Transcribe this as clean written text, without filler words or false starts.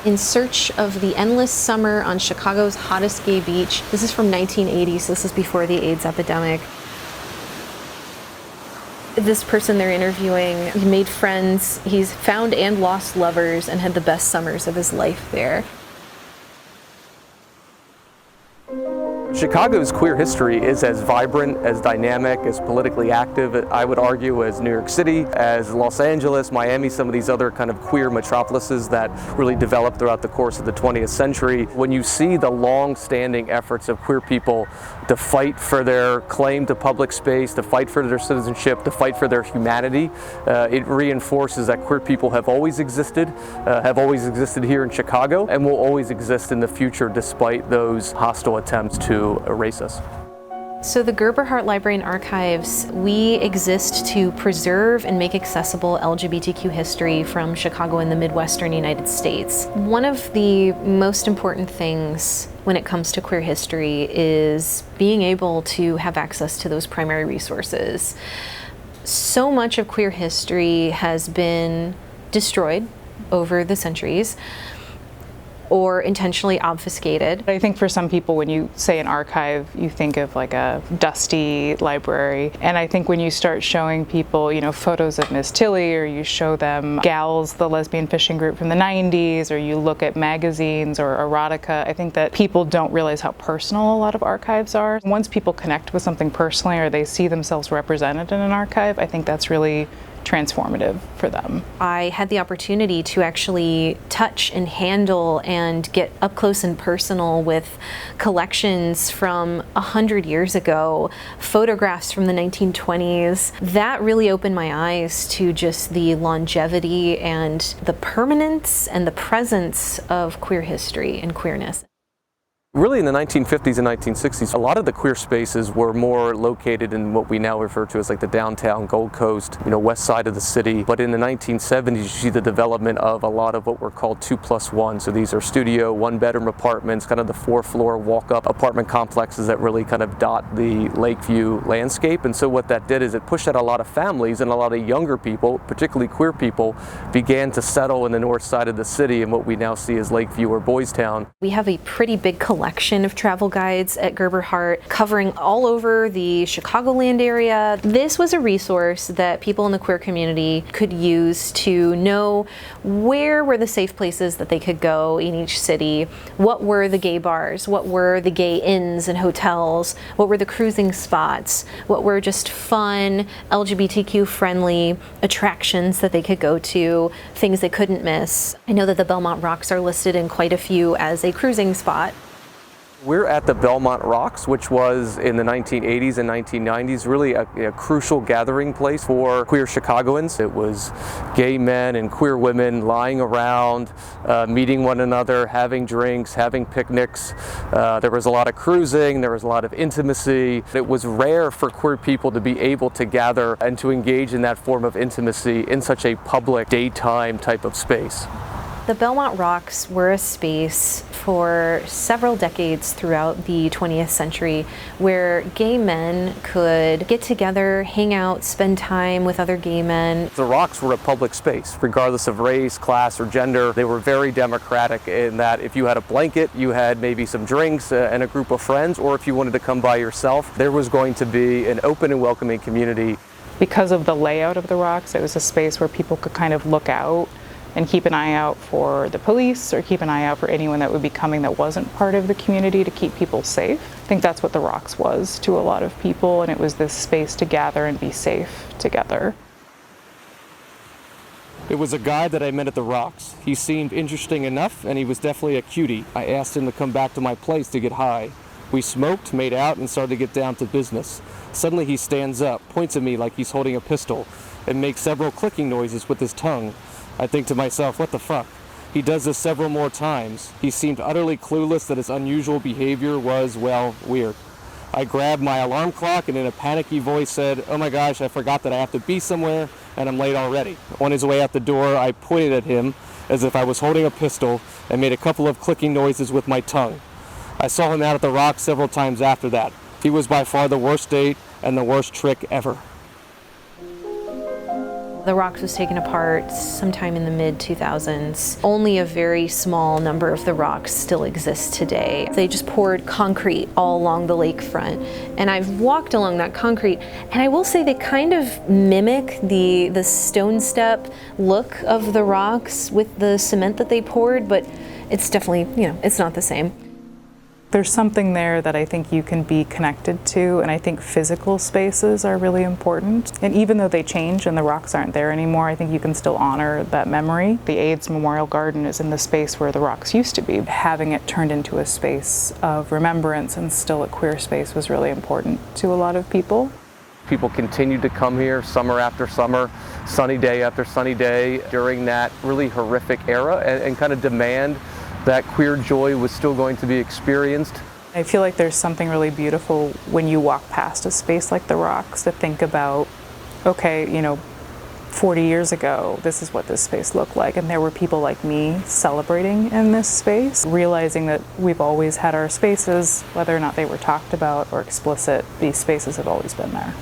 In Search of the Endless Summer on Chicago's Hottest Gay Beach. This is from 1980, so this is before the AIDS epidemic. This person they're interviewing, he made friends, he's found and lost lovers, and had the best summers of his life there. Chicago's queer history is as vibrant, as dynamic, as politically active, I would argue, as New York City, as Los Angeles, Miami, some of these other kind of queer metropolises that really developed throughout the course of the 20th century. When you see the long-standing efforts of queer people to fight for their claim to public space, to fight for their citizenship, to fight for their humanity, it reinforces that queer people have always existed here in Chicago, and will always exist in the future despite those hostile attempts to erase us. So the Gerber-Hart Library and Archives, we exist to preserve and make accessible LGBTQ history from Chicago and the Midwestern United States. One of the most important things when it comes to queer history is being able to have access to those primary resources. So much of queer history has been destroyed over the centuries, or intentionally obfuscated. I think for some people, when you say an archive, you think of like a dusty library. And I think when you start showing people, photos of Miss Tilly, or you show them Gals, the lesbian fishing group from the 90s, or you look at magazines or erotica, I think that people don't realize how personal a lot of archives are. Once people connect with something personally, or they see themselves represented in an archive, I think that's really transformative for them. I had the opportunity to actually touch and handle and get up close and personal with collections from 100 years ago, photographs from the 1920s. That really opened my eyes to just the longevity and the permanence and the presence of queer history and queerness. Really in the 1950s and 1960s, a lot of the queer spaces were more located in what we now refer to as like the downtown Gold Coast, west side of the city. But in the 1970s, you see the development of a lot of what were called 2+1. So these are studio, one-bedroom apartments, kind of the 4-floor walk-up apartment complexes that really kind of dot the Lakeview landscape. And so what that did is it pushed out a lot of families, and a lot of younger people, particularly queer people, began to settle in the north side of the city in what we now see as Lakeview or Boys Town. We have a pretty big collection of travel guides at Gerber-Hart covering all over the Chicagoland area. This was a resource that people in the queer community could use to know where were the safe places that they could go in each city, what were the gay bars, what were the gay inns and hotels, what were the cruising spots, what were just fun, LGBTQ friendly attractions that they could go to, things they couldn't miss. I know that the Belmont Rocks are listed in quite a few as a cruising spot. We're at the Belmont Rocks, which was in the 1980s and 1990s really a crucial gathering place for queer Chicagoans. It was gay men and queer women lying around, meeting one another, having drinks, having picnics. There was a lot of cruising, there was a lot of intimacy. It was rare for queer people to be able to gather and to engage in that form of intimacy in such a public, daytime type of space. The Belmont Rocks were a space for several decades throughout the 20th century where gay men could get together, hang out, spend time with other gay men. The Rocks were a public space, regardless of race, class, or gender. They were very democratic in that if you had a blanket, you had maybe some drinks and a group of friends, or if you wanted to come by yourself, there was going to be an open and welcoming community. Because of the layout of the Rocks, it was a space where people could kind of look out and keep an eye out for the police, or keep an eye out for anyone that would be coming that wasn't part of the community, to keep people safe. I think that's what the Rocks was to a lot of people, and it was this space to gather and be safe together. It was a guy that I met at the Rocks. He seemed interesting enough, and he was definitely a cutie. I asked him to come back to my place to get high. We smoked, made out, and started to get down to business. Suddenly he stands up, points at me like he's holding a pistol, and makes several clicking noises with his tongue. I think to myself, what the fuck? He does this several more times. He seemed utterly clueless that his unusual behavior was, well, weird. I grabbed my alarm clock and in a panicky voice said, oh my gosh, I forgot that I have to be somewhere and I'm late already. On his way out the door, I pointed at him as if I was holding a pistol and made a couple of clicking noises with my tongue. I saw him out at the Rock several times after that. He was by far the worst date and the worst trick ever. The Rocks was taken apart sometime in the mid-2000s. Only a very small number of the rocks still exist today. They just poured concrete all along the lakefront. And I've walked along that concrete, and I will say they kind of mimic the stone step look of the rocks with the cement that they poured, but it's definitely, it's not the same. There's something there that I think you can be connected to, and I think physical spaces are really important. And even though they change and the rocks aren't there anymore, I think you can still honor that memory. The AIDS Memorial Garden is in the space where the rocks used to be. Having it turned into a space of remembrance and still a queer space was really important to a lot of people. People continued to come here summer after summer, sunny day after sunny day during that really horrific era and kind of demand that queer joy was still going to be experienced. I feel like there's something really beautiful when you walk past a space like the Rocks to think about, okay, 40 years ago, this is what this space looked like, and there were people like me celebrating in this space, realizing that we've always had our spaces, whether or not they were talked about or explicit, these spaces have always been there.